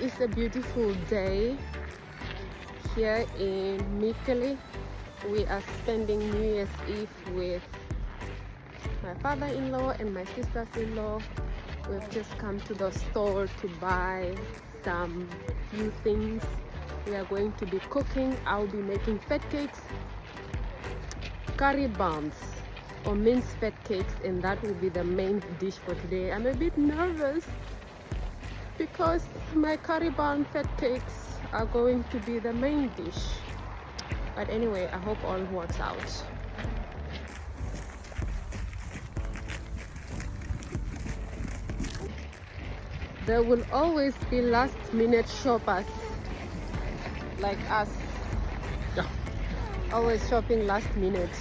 It's a beautiful day here in Mikkeli. We are spending New Year's Eve with my father-in-law and my sisters-in-law. We've just come to the store to buy some few things. We are going to be cooking. I'll be making Vetkoeks, curry buns or minced Vetkoeks, and that will be the main dish for today. I'm a bit nervous because my curry bun Vetkoeks are going to be the main dish. But anyway, I hope all works out. There will always be last minute shoppers like us. Yeah. Always shopping last minute.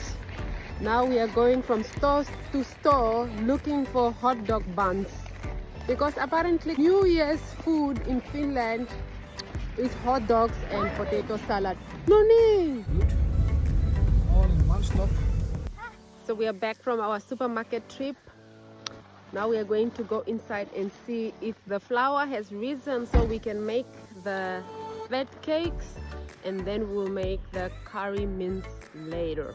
Now we are going from store to store looking for hot dog buns, because apparently New Year's food in Finland is hot dogs and potato salad. Noni! Good. All in one stop. So we are back from our supermarket trip. Now we are going to go inside and see if the flour has risen so we can make the Vetkoeks, and then we'll make the curry mince later.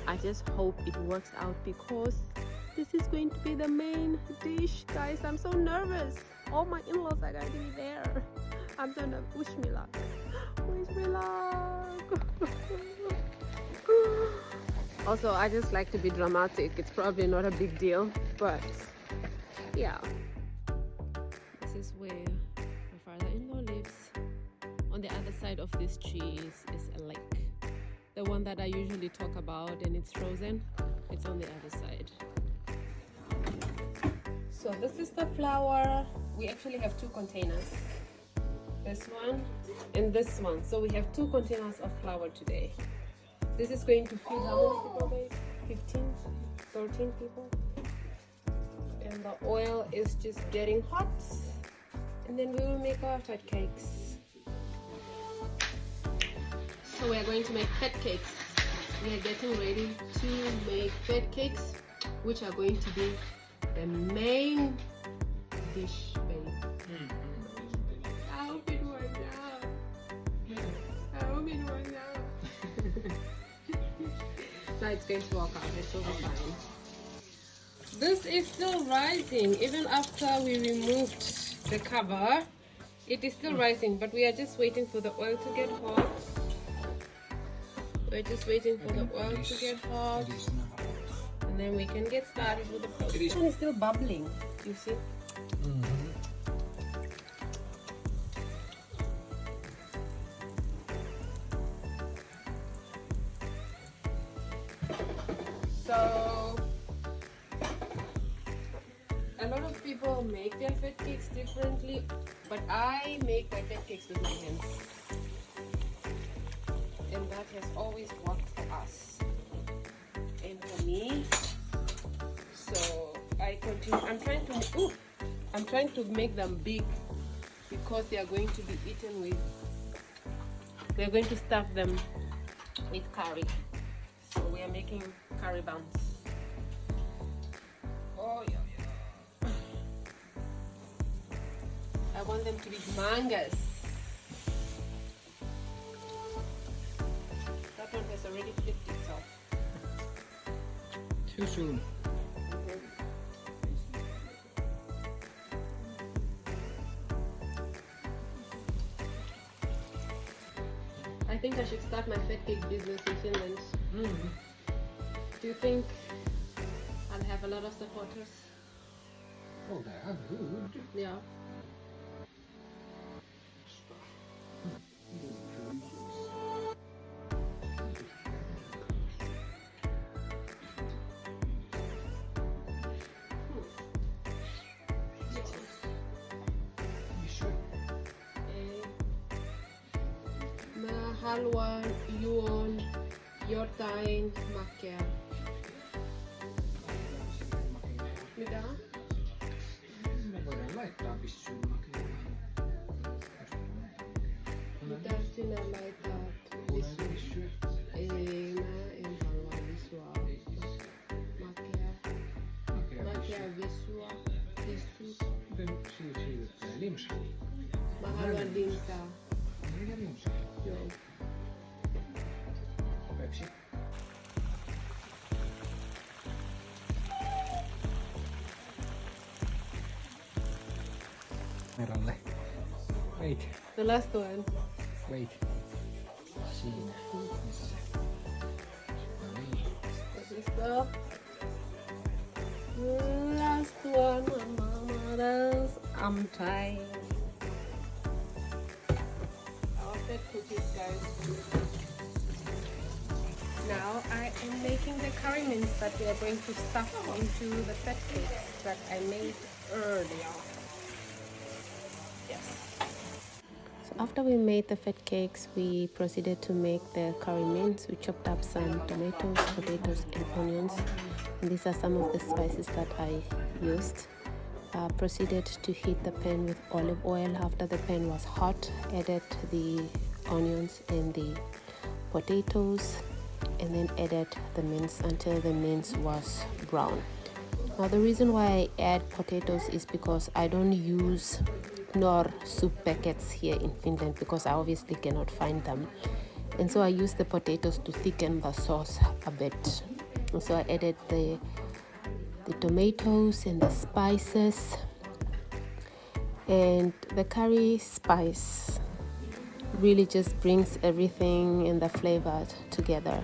I just hope it works out because this is going to be the main dish, guys. I'm so nervous. All my in-laws are going to be there. I'm so nervous. Wish me luck. Wish me luck. Also, I just like to be dramatic. It's probably not a big deal, but yeah. This is where my father-in-law lives. On the other side of this tree is a lake. The one that I usually talk about, and it's frozen. It's on the other side. So this is the flour. We actually have two containers. This one and this one. So we have two containers of flour today. This is going to feed how many people, babe? 15, 13 people. And the oil is just getting hot. And then we will make our Vetkoeks. So we are going to make Vetkoeks. We are getting ready to make Vetkoeks, which are going to be the main dish, babe. I hope it works out. I hope it works out. Now it's going to work out. It will be fine. This is still rising even after we removed the cover. It is still rising, but we are just waiting for the oil to get hot. We're just waiting for the oil to get hot, and then we can get started with the process. This one is still bubbling, you see? So, a lot of people make their Vetkoeks differently, but I make my Vetkoeks with my hands. And that has always worked for us and for me. So I continue. I'm trying to make them big because they are going to be eaten with. We are going to stuff them with curry. So we are making curry buns. Oh yeah. I want them to be humongous. That one has already flipped itself. Too soon. I think I should start my Vetkoek business in Finland. Do you think I'll have a lot of supporters? Oh, they are good. Yeah. Mä juon jotain makeaa. Mitä? Me voidaan laittaa vissyyn makeaa. Mitä sinä laitat vissyyn? Ei, mä en halua vissua. Makea vissua. Vissu. Miten siitä limsa? Mä haluan lisää. Mikä mince? Joo. Kopeeksi. Meralle. Wait, The last one. wait. Siinä. Missä se? No niin. This is the last one. Mama's. I'm trying. Our Vetkoek, guys. Now I am making the curry mince that we are going to stuff into the Vetkoek that I made earlier. Yes. So after we made the fat cakes, we proceeded to make the curry mince. We chopped up some tomatoes, potatoes, and onions. And these are some of the spices that I used. Proceeded to heat the pan with olive oil. After the pan was hot, added the onions and the potatoes, and then added the mince until the mince was brown. Now the reason why I add potatoes is because I don't use nor soup packets here in Finland because I obviously cannot find them, and so I use the potatoes to thicken the sauce a bit. So I added the tomatoes and the spices, and the curry spice really just brings everything and the flavor together.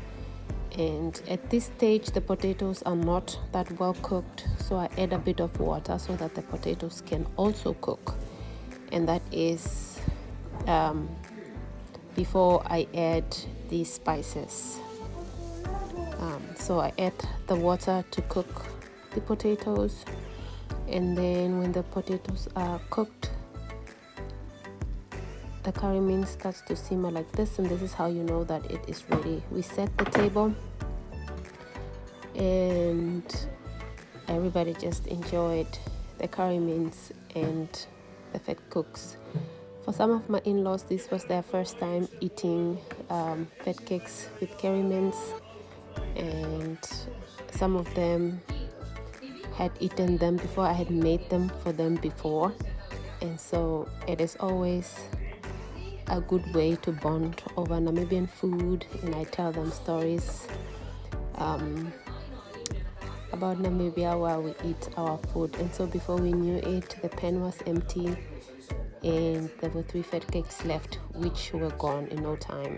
And at this stage the potatoes are not that well cooked, so I add a bit of water so that the potatoes can also cook, and that is before I add the spices. So I add the water to cook the potatoes, and then when the potatoes are cooked, the curry mince starts to simmer like this, and this is how you know that it is ready. We set the table and everybody just enjoyed the curry mince and the Vetkoeks. For some of my in-laws, this was their first time eating Vetkoeks with curry mince, and some of them had eaten them before. I had made them for them before, and so it is always a good way to bond over Namibian food, and I tell them stories about Namibia while we eat our food. And so before we knew it, the pan was empty and there were 3 Vetkoeks left, which were gone in no time.